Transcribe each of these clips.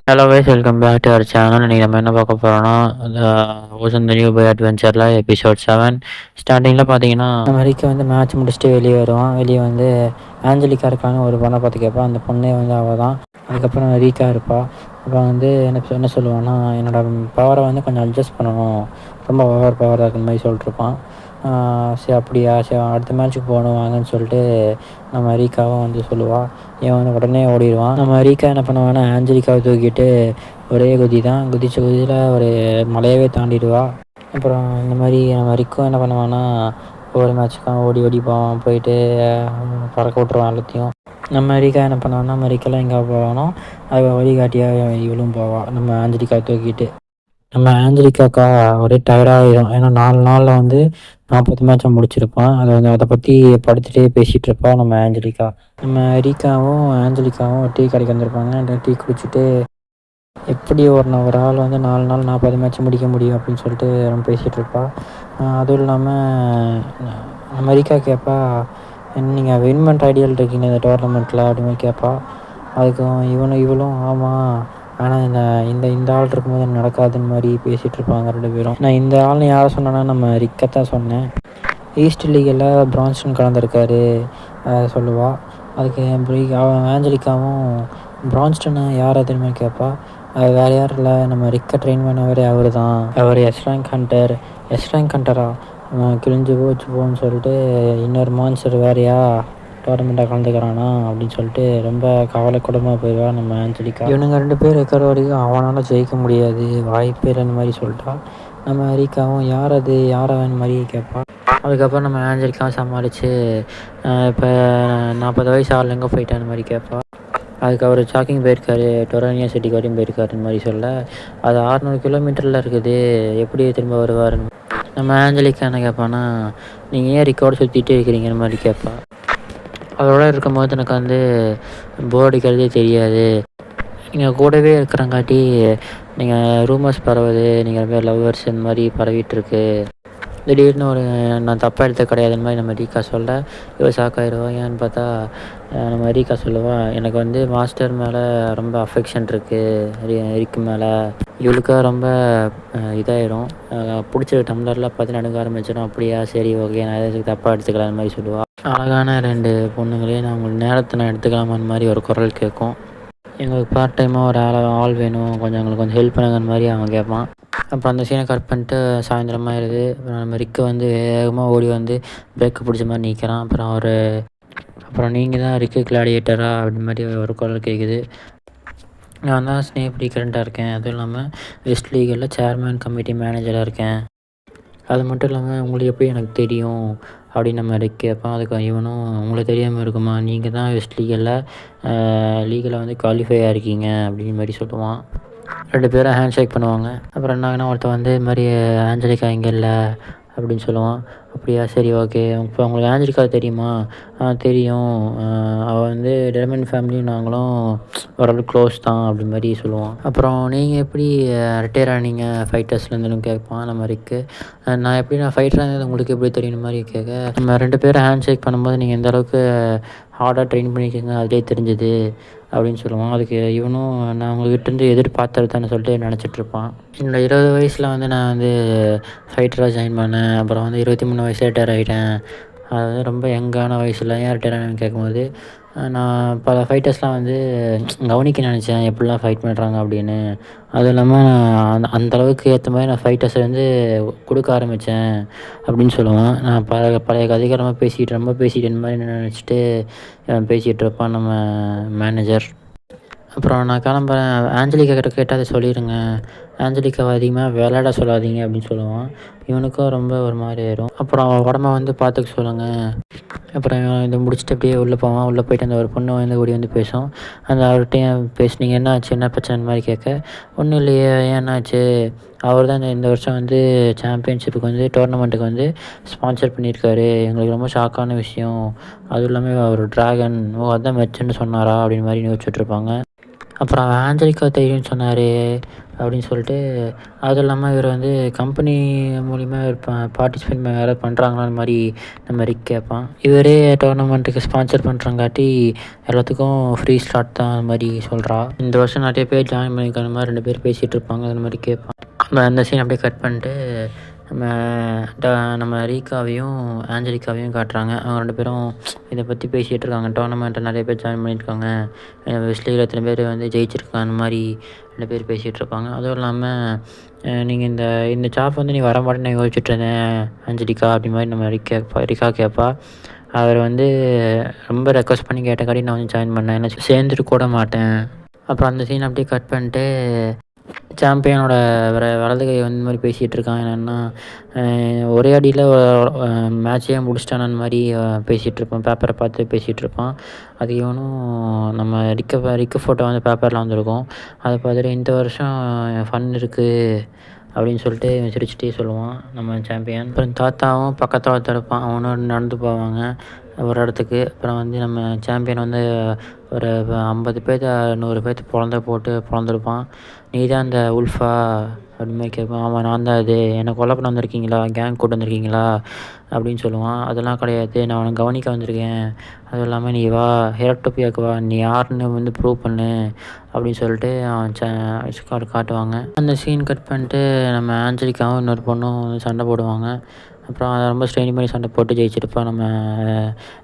Hello guys, welcome back to our channel. இன்றைக்கி நம்ம என்ன பார்க்க போகிறோன்னா, ஓசன் த நியூ பாய் அட்வென்ச்சரில் எபிசோட் 7 ஸ்டார்டிங்கில் பார்த்தீங்கன்னா வரைக்கும் வந்து மேட்ச் முடிச்சுட்டு வெளியே வருவான். வெளியே வந்து ஆஞ்சலிக்கா இருக்கான்னு ஒரு பொண்ணை பார்த்து கேட்பான். அந்த பொண்ணே வந்து அவள் தான். அதுக்கப்புறம் ரீக்கா இருப்பாள். அப்புறம் வந்து என்ன சொல்லுவான்னா, என்னோடய பவரை வந்து கொஞ்சம் அட்ஜஸ்ட் பண்ணணும், ரொம்ப ஓவர் பவராக இருக்கிற மாதிரி சொல்லிட்டுருப்பான். சரி அப்படியா, சரி அடுத்த மேட்ச்சுக்கு போகணும் வாங்கன்னு சொல்லிட்டு நம்ம ரீக்காவும் வந்து சொல்லுவாள். இவன் வந்து உடனே ஓடிடுவான். நம்ம ரீக்கா என்ன பண்ணுவான்னா, ஆஞ்சலிக்காவை தூக்கிட்டு ஒரே குதி தான், குதித்த குதியில் ஒரு மலையவே தாண்டிடுவா. அப்புறம் இந்த மாதிரி நம்ம ரிக்கும் என்ன பண்ணுவான்னா, ஒவ்வொரு மேட்ச்சுக்கும் ஓடி ஓடி போவான், போயிட்டு பறக்க விட்ருவான் எல்லாத்தையும். நம்ம ரீக்கா என்ன பண்ணுவான்னா, நம்ம ரிக்கெல்லாம் எங்கே போவானோ அது வழிகாட்டியாக இவளும் போவாள் நம்ம ஆஞ்சலிக்காவை தூக்கிட்டு. நம்ம ஆஞ்சலிக்காக்கா ஒரே டயர்டாகிடும். ஏன்னா 4 நாளில் வந்து 40 மேட்சை முடிச்சிருப்பான். அதை பற்றி படுத்துகிட்டே பேசிகிட்டு இருப்பாள் நம்ம ஆஞ்சலிக்கா. நம்ம ரீக்காவும் ஆஞ்சலிக்காவும் டீ கடைக்கு வந்திருப்பாங்க. அந்த டீ குடிச்சிட்டு எப்படி ஒரு ஆள் வந்து 4 நாள் 40 மேட்ச் முடிக்க முடியும் அப்படின்னு சொல்லிட்டு ரொம்ப பேசிகிட்டு இருப்பாள். அதுவும் இல்லாமல் நம்ம ரீக்கா கேட்பா, நீங்கள் வின் பண்ணுற ஐடியாவில் இருக்கீங்க இந்த டோர்னமெண்ட்டில் அப்படின்னு கேட்பா. அதுக்கும் இவளும் ஆமாம், ஆனால் இந்த ஆள் இருக்கும்போது நடக்காதுன்னு மாதிரி பேசிகிட்டு இருப்பாங்க 2 பேரும். நான் இந்த ஆள்னு யாரை சொன்னேன்னா நம்ம ரிக்கத்தான் சொன்னேன். ஈஸ்ட் லீகில் பிரான்ஸ்டன் கலந்துருக்காரு சொல்லுவாள். அதுக்கு ஆஞ்சலிக்காவும் பிரான்ஸ்டனை யார் தெரியுமா கேட்பா. அது வேறு யாரும் இல்லை, நம்ம ரிக்கை ட்ரெயின் பண்ணவரே அவர் தான். அவர் எஸ் ரேங்க் ஹண்டரா கிழிஞ்சு போன்னு சொல்லிட்டு இன்னொரு மான்ஸ்டர் வேறையா டோர்னமெண்ட்டாக கலந்துக்கிறானா அப்படின்னு சொல்லிட்டு ரொம்ப கவலைக்கூடமாக போயிடுவா நம்ம ஆஞ்சலிக்கா. இவனுங்க 2 பேர் இருக்கிற வரைக்கும் அவனால் ஜெயிக்க முடியாது, வாய்ப்பே இல்லைன்னு மாதிரி சொல்லிட்டா. நம்ம ரீக்காவும் யார் அவன் மாதிரி கேட்பா. அதுக்கப்புறம் நம்ம ஆஞ்சலிக்காவும் சமாளித்து இப்போ 40 வயசு ஆள் எங்கே போயிட்டான்னு மாதிரி கேட்பா. அதுக்கு அவர் சாக்கிங் போயிருக்காரு, டொரானியா சிட்டிக்கு வரையும் போயிருக்காருன்னு மாதிரி சொல்ல, அது 600 கிலோமீட்டரில் இருக்குது, எப்படி திரும்ப வருவாருன்னு நம்ம ஆஞ்சலிக்கா என்ன கேட்பான்னா, நீங்கள் ஏன் ரிக்கார்டு சுற்றிட்டே இருக்கிறீங்கன்னு மாதிரி கேட்பா. அதோட இருக்கும்போது எனக்கு வந்து போர் அடிக்கிறதே தெரியாது, நீங்கள் கூடவே இருக்கிறங்காட்டி நீங்கள் ரூமர்ஸ் பரவுது, நீங்கள் ரொம்ப லவ்வர்ஸ் இந்த மாதிரி பரவிட்டுருக்கு, திடீர்னு நான் தப்பாக எடுத்த கிடையாதுன்னு மாதிரி நம்ம ரீக்கா சொல்ல இவள் ஷாக்காயிடுவா. ஏன்னு பார்த்தா நம்ம ரீக்கா சொல்லுவாள், எனக்கு வந்து மாஸ்டர் மேலே ரொம்ப அஃபெக்ஷன் இருக்குது, ரிக்கு மேலே. இவளுக்காக ரொம்ப இதாகிடும், பிடிச்ச டம்ளர்லாம் பார்த்து நடுங்க ஆரம்பிச்சிடும். அப்படியா, சரி ஓகே, நான் எதுக்கு தப்பாக எடுத்துக்கலான்னு மாதிரி சொல்லுவாள். அழகான 2 பொண்ணுங்களே நான் உங்களுக்கு நேரத்தை நான் எடுத்துக்கலாமான்னு மாதிரி ஒரு குரல் கேட்கும். எங்களுக்கு பார்ட் டைமாக ஒரு ஆள் வேணும், எங்களுக்கு கொஞ்சம் ஹெல்ப் பண்ணுங்கன்னு மாதிரி அவன் கேட்பான். அப்புறம் அந்த சீனை கட் பண்ணிட்டு சாயந்தரமாகிடுது. அப்புறம் நம்ம ரிக்கு வந்து வேகமாக ஓடி வந்து பிரேக்கு பிடிச்ச மாதிரி நிற்கிறான். அப்புறம் நீங்கள் தான் ரிக்கு கிளாடியேட்டரா அப்படின்னு மாதிரி ஒரு குரல் கேட்குது. நான் தான் ஸ்னேப் ரீகரண்ட்டாக இருக்கேன், அதுவும் இல்லாமல் வெஸ்ட் லீகில் சேர்மேன் கமிட்டி மேனேஜராக இருக்கேன். அது மட்டும் இல்லாமல் உங்களுக்கு எப்படி எனக்கு தெரியும் அப்படின்னு நம்ம ரிக் கேட்பான். அதுக்கு இவனும், உங்களுக்கு தெரியாமல் இருக்குமா, நீங்கள் தான் வெஸ்ட் லீகில் வந்து குவாலிஃபை ஆகிருக்கீங்க அப்படின்னு மாதிரி சொல்லுவான். 2 பேரும் ஹேண்ட் ஷேக் பண்ணுவாங்க. அப்புறம் என்னாங்கன்னா, ஒருத்தன் வந்து இது மாதிரி ஆஞ்சலிக்கா இங்கே இல்லை அப்படின்னு சொல்லுவான். அப்படியா, சரி ஓகே, இப்போ உங்களுக்கு ஆஞ்சலிக்கா தெரியுமா? தெரியும், அவள் வந்து டெர்மன் ஃபேமிலியும் நாங்களும் ஓரளவுக்கு க்ளோஸ் தான் அப்படி மாதிரி சொல்லுவான். அப்புறம் நீங்கள் எப்படி ரிட்டையர் ஆனீங்க ஃபைட்டர்ஸ்லேருந்துன்னு கேட்பான் நம்ம ரிக்கு. நான் ஃபைட்டராக இருந்தது உங்களுக்கு எப்படி தெரியும் மாதிரி கேட்க, நம்ம 2 பேரும் ஹேண்ட் ஷேக் பண்ணும்போது நீங்கள் எந்த அளவுக்கு ஹார்டாக ட்ரெயின் பண்ணியிருக்கீங்க அதிலே தெரிஞ்சுது அப்படின்னு சொல்லுவான். அதுக்கு இவனும், நான் உங்கள்கிட்டருந்து எதிர்பார்த்தது தானே சொல்லிட்டு நினச்சிட்ருப்பான். என்னோடய 20 வயசில் வந்து நான் வந்து ஃபைட்டராக ஜாயின் பண்ணேன். அப்புறம் வந்து 23 வயசில் ரிட்டையர் ஆகிட்டேன். அதாவது ரொம்ப யங்கான வயசில் ஏன் ரிட்டையர் ஆனேன்னு கேட்கும்போது, நான் பல ஃபைட்டர்ஸ்லாம் வந்து கவனிக்க நினச்சேன், எப்படிலாம் ஃபைட் பண்ணுறாங்க அப்படின்னு. அதுவும் இல்லாமல் நான் அந்தளவுக்கு ஏற்ற மாதிரி நான் ஃபைட்டர்ஸை வந்து கொடுக்க ஆரம்பித்தேன் அப்படின்னு சொல்லுவான். நான் பழைய கதைகரமாக ரொம்ப பேசிட்டேன் மாதிரி நினச்சிட்டு பேசிகிட்டு இருப்பான் நம்ம மேனேஜர். அப்புறம் நான் கிளம்புறேன், ஆஞ்சலிக்கா கிட்ட கேட்டால் அதை சொல்லிடுங்க, ஆஞ்சலிக்காவை அதிகமாக விளையாட சொல்லாதீங்க அப்படின்னு சொல்லுவான். இவனுக்கும் ரொம்ப ஒரு மாதிரி ஆயிரும். அப்புறம் அவன் உடம்ப வந்து பார்த்துக்க சொல்லுங்கள். அப்புறம் இதை முடிச்சுட்டு அப்படியே உள்ளே போவான். உள்ளே போயிட்டு அந்த ஒரு பொண்ணு வந்து ஓடி வந்து பேசும். அவர்கிட்டையும் பேசுனீங்க, என்ன ஆச்சு, என்ன பிரச்சனை மாதிரி கேட்க, ஒன்றும் இல்லையே, ஏன் என்னாச்சு, அவர் தான் இந்த வருஷம் வந்து சாம்பியன்ஷிப்புக்கு வந்து டோர்னமெண்ட்டுக்கு வந்து ஸ்பான்சர் பண்ணியிருக்காரு, எங்களுக்கு ரொம்ப ஷாக்கான விஷயம், அதுவும் இல்லாமல் அவர் ட்ராகன் அதுதான் மெச்சுன்னு சொன்னாரா அப்படின்னு மாதிரி யோசிச்சுட்ருப்பாங்க. அப்புறம் ஆஞ்சலிக்கா தெரியும்னு சொன்னார் அப்படின்னு சொல்லிட்டு, அதுவும் இல்லாமல் இவர் வந்து கம்பெனி மூலிமா இவர் பார்ட்டிசிபேட் யாராவது பண்ணுறாங்களா அந்த மாதிரி நம்ம ரிக் கேட்பான். இவரே டோர்னமெண்ட்டுக்கு ஸ்பான்சர் பண்ணுறங்காட்டி எல்லாத்துக்கும் ஃப்ரீ ஸ்லாட் தான் அந்த மாதிரி சொல்கிறா. இந்த வருஷம் நிறைய பேர் ஜாயின் பண்ணிக்கிற மாதிரி 2 பேர் பேசிகிட்டு இருப்பாங்க, அந்த மாதிரி கேட்பான். அந்த சீன் அப்படியே கட் பண்ணிட்டு நம்ம நம்ம ரீகாவையும் ஆஞ்சலிக்காவையும் காட்டுறாங்க. அவங்க 2 பேரும் இதை பற்றி பேசிகிட்டு இருக்காங்க. டோர்னமெண்ட்டில் நிறைய பேர் ஜாயின் பண்ணியிருக்காங்க, வெஸ்ட்லியில் எத்தனை பேர் வந்து ஜெயிச்சிருக்காங்க, அந்த மாதிரி 2 பேர் பேசிகிட்டு இருப்பாங்க. அதுவும் இல்லாமல் நீங்கள் இந்த ஜாப் வந்து நீ வர மாட்டேன்னு நான் யோசிச்சுட்டு இருந்தேன் ஆஞ்சலிக்கா அப்படி மாதிரி நம்ம ரிகா கேட்பா. அவர் வந்து ரொம்ப ரெக்வஸ்ட் பண்ணி கேட்டக்காடி நான் வந்து ஜாயின் பண்ணேன், என்ன சேர்ந்துட்டு கூட மாட்டேன். அப்புறம் அந்த சீன் அப்படியே கட் பண்ணிட்டு சாம்பியனோட வலது கை வந்து இந்த மாதிரி பேசிகிட்டு இருக்கான். என்னென்னா ஒரே அடியில் மேட்சையே முடிச்சிட்டான் அந்த மாதிரி பேசிகிட்டு இருப்பான். பேப்பரை பார்த்து பேசிகிட்டு இருப்பான். அது இவனும் நம்ம ரிக்கு ஃபோட்டோ வந்து பேப்பரில் வந்திருக்கும். அதை பார்த்துட்டு இந்த வருஷம் ஃபன் இருக்குது அப்படின்னு சொல்லிட்டு சிரிச்சிட்டே சொல்லுவான் நம்ம சாம்பியன். அப்புறம் தாத்தாவும் பக்கத்தில் இருப்பான், அவனும் நடந்து போவாங்க ஒரு இடத்துக்கு. அப்புறம் வந்து நம்ம சாம்பியன் வந்து ஒரு 50 பேர்த்த 100 பேர்த்து பொழந்திருப்பான். நீ தான் அந்த உல்ஃபா அப்படின்னு கேட்பான். ஆமாம் நான் தான், அது என்னை கொலை பண்ண வந்திருக்கீங்களா, கேங் கூட்டு வந்திருக்கீங்களா அப்படின்னு சொல்லுவான். அதெல்லாம் கிடையாது, நான் அவனை கவனிக்க வந்திருக்கேன். அதுவும் இல்லாமல் நீ வா ஹெரட்டோபியாவுக்கு வா, நீ யாருன்னு வந்து ப்ரூவ் பண்ணு அப்படின்னு சொல்லிட்டு அவன் காட்டுவாங்க. அந்த சீன் கட் பண்ணிட்டு நம்ம ஆஞ்சலிக்காவும் இன்னொரு பொண்ணும் வந்து சண்டை போடுவாங்க. அப்புறம் அதை ரொம்ப ஸ்ட்ரெயின் பண்ணி சண்டை போட்டு ஜெயிச்சிருப்பா நம்ம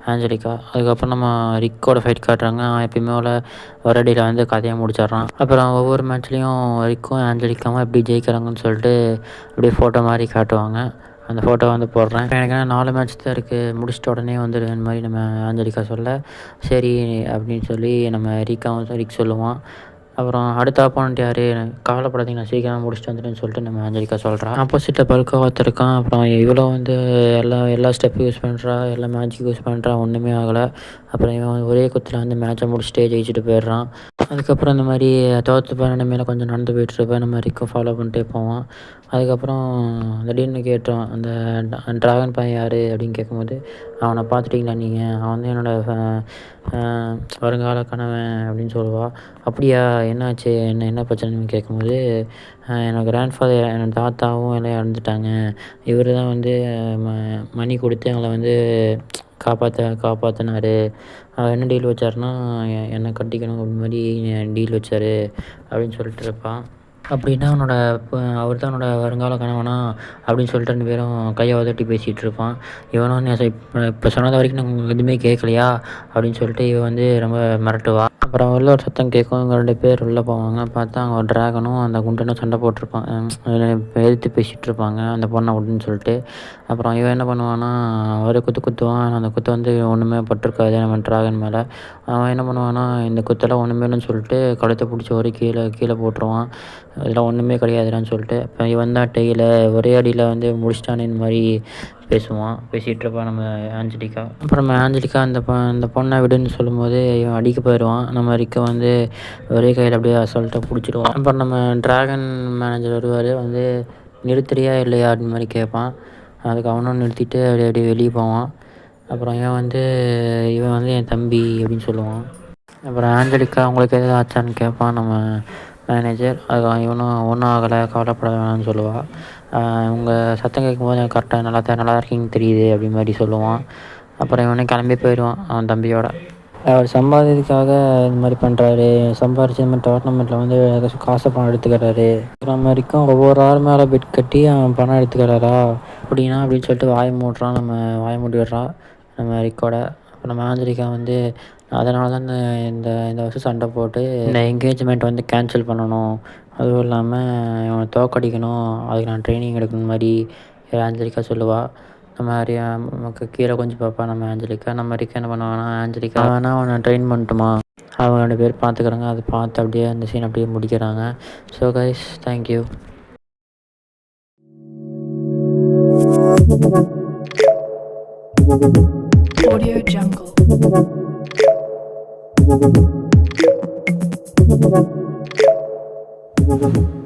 ஆஞ்சலிக்கா. அதுக்கப்புறம் நம்ம ரிக்கோட ஃபைட் காட்டுறாங்க. அவன் எப்பயுமே ஒரு அடியில் வந்து கதையை முடிச்சிட்றான். அப்புறம் ஒவ்வொரு மேட்ச்லேயும் ரிக்கும் ஆஞ்சலிக்காவும் எப்படி ஜெயிக்கிறாங்கன்னு சொல்லிட்டு அப்படியே ஃபோட்டோ மாதிரி காட்டுவாங்க. அந்த ஃபோட்டோ வந்து போடுறேன். எனக்கு 4 மேட்ச் தான் இருக்குது, முடிச்சிட்ட உடனே வந்துடுவேன் மாதிரி நம்ம ஆஞ்சலிக்கா சொல்ல, சரி அப்படின்னு சொல்லி நம்ம ரிக் சொல்லுவான். அப்புறம் அடுத்த ஆப்போனண்ட் யார், கவலைப்படாதீங்க நான் சீக்கிரம் முடிச்சுட்டு வந்துட்டேன்னு சொல்லிட்டு நம்ம ஆஞ்சலிக்கா சொல்கிறான். ஆப்போசிட்டில் பல்கா ஒருத்தருக்கான். அப்புறம் இவ்வளோ வந்து எல்லா ஸ்டெப்பும் யூஸ் பண்ணுறா, எல்லா மேட்சுக்கும் யூஸ் பண்ணுறா, ஒன்றுமே ஆகலை. அப்புறம் இவன் ஒரே குத்தில் வந்து மேட்சை முடிச்சுட்டே ஜெயிச்சுட்டு போயிடுறான். அதுக்கப்புறம் இந்த மாதிரி தோற்று போன மேலே கொஞ்சம் நடந்து போயிட்டுருப்பேன், நம்ம ரிக்கும் ஃபாலோ பண்ணிட்டே போவான். அதுக்கப்புறம் திடீர்னு கேட்டோம், அந்த ட்ராகன் பையன் யார் அப்படின்னு கேட்கும்போது, அவனை பார்த்துட்டிங்களா நீங்கள், அவன் வந்து என்னோடய வருங்கால கணவன் அப்படின்னு சொல்லுவாள். அப்படியா, என்னாச்சு, என்ன பிரச்சனைன்னு கேட்கும்போது, என்னோடய கிராண்ட்ஃபாதர் என்னோடய தாத்தாவும் எல்லாம் இறந்துட்டாங்க, இவர் தான் வந்து மணி கொடுத்து எங்களை வந்து காப்பாற்றினாரு. அவர் என்ன டீல் வச்சாருன்னா என்னை கட்டிக்கணும் அப்படி மாதிரி டீல் வச்சார் அப்படின்னு சொல்லிட்டு இருப்பான். அப்படின்னா அவர் தான் அவனோட வருங்கால கணவனா அப்படின்னு சொல்லிட்டு 2 பேரும் கையை உதட்டி பேசிகிட்டு இருப்பான். இவனும் இப்போ சொன்னது வரைக்கும் நாங்கள் எதுவுமே கேட்கலையா அப்படின்னு சொல்லிட்டு இவன் வந்து ரொம்ப மிரட்டுவா. அப்புறம் உள்ள ஒரு சத்தம் கேட்கும். இவங்க 2 பேர் உள்ளே போவாங்க. பார்த்தா அங்கே ஒரு ட்ராகனும் அந்த குண்டனும் சண்டை போட்டிருப்பான், எதிர்த்து பேசிகிட்டு இருப்பாங்க அந்த பொண்ணை அப்படின்னு சொல்லிட்டு. அப்புறம் இவன் என்ன பண்ணுவான்னா ஒரு குத்துவான். அந்த குத்து வந்து ஒன்றுமே பட்டிருக்காது நம்ம ட்ராகன் மேலே. அவன் என்ன பண்ணுவான்னா இந்த குத்தெல்லாம் ஒன்றுமே இல்லைன்னு சொல்லிட்டு கழுத்தை பிடிச்சி ஒரு கீழே போட்டுருவான். அதெல்லாம் ஒன்றுமே கிடையாதுடான்னு சொல்லிட்டு. இப்போ இவன் தான் டெய்ல ஒரே அடியில் வந்து முடிச்சிட்டானே இந்த மாதிரி பேசிகிட்டு இருப்பான் நம்ம ஆஞ்சலிக்கா. அப்புறம் நம்ம ஆஞ்சலிக்கா அந்த பொண்ணை விடுன்னு சொல்லும்போது இவன் அடிக்க போயிடுவான். நம்ம ரிக்கை வந்து ஒரே கையில் அப்படியே அசால்ட்டாக பிடிச்சிடுவான். அப்புறம் நம்ம ட்ராகன் மேனேஜர் வருவார், வந்து நிறுத்துறியா இல்லையா அப்படின்னு மாதிரி கேட்பான். அதுக்கு அவனும் நிறுத்திட்டு அப்படியே வெளியே போவான். அப்புறம் இவன் வந்து என் தம்பி அப்படின்னு சொல்லுவான். அப்புறம் ஆஞ்சலிக்கா உங்களுக்கு எதாவது ஆச்சான்னு கேட்பான் நம்ம மேனேஜர். அது இவனும் ஒன்றும் ஆகலை, கவலைப்பட வேணாம்னு சொல்லுவாள். உங்கள் சத்தம் கேட்கும்போது எனக்கு கரெக்டாக நல்லா இருக்கீங்கன்னு தெரியுது அப்படி மாதிரி சொல்லுவான். அப்புறம் இவனே கிளம்பி போயிடுவான் அவன் தம்பியோட. அவர் சம்பாதிக்கிறதுக்காக இந்த மாதிரி பண்ணுறாரு, சம்பாரிச்சு இந்த மாதிரி டோர்னமெண்ட்டில் வந்து பணம் எடுத்துக்கிறாரு. நம்ம வரைக்கும் ஒவ்வொரு ஆள் மேலே பெட் கட்டி அவன் பணம் எடுத்துக்கிறாரா அப்படின்னு சொல்லிட்டு வாய் மூடி விடுறான் நம்ம ரிக்கோட. அப்போ நம்ம ஆஞ்சலிக்கா வந்து அதனால தான் இந்த வருஷம் சண்டை போட்டு இந்த என்கேஜ்மெண்ட் வந்து கேன்சல் பண்ணணும், அதுவும் இல்லாமல் இவனை தோற்கடிக்கணும், அதுக்கு நான் ட்ரைனிங் எடுக்கணும் மாதிரி ஆஞ்சலிக்கா சொல்லுவாள். நம்ம நமக்கு கீழே கொஞ்சம் பார்ப்பா நம்ம ஆஞ்சலிக்கா. நம்ம ரிக்கா என்ன பண்ணுவான்னா ஆஞ்சலிக்கா வேணால் அவனை ட்ரெயின் பண்ணட்டுமா, அவங்க 2 பேர் பார்த்துக்குறாங்க. அதை பார்த்து அப்படியே அந்த சீன் அப்படியே முடிக்கிறாங்க. So guys, thank you. Audio Jungle. Thank you.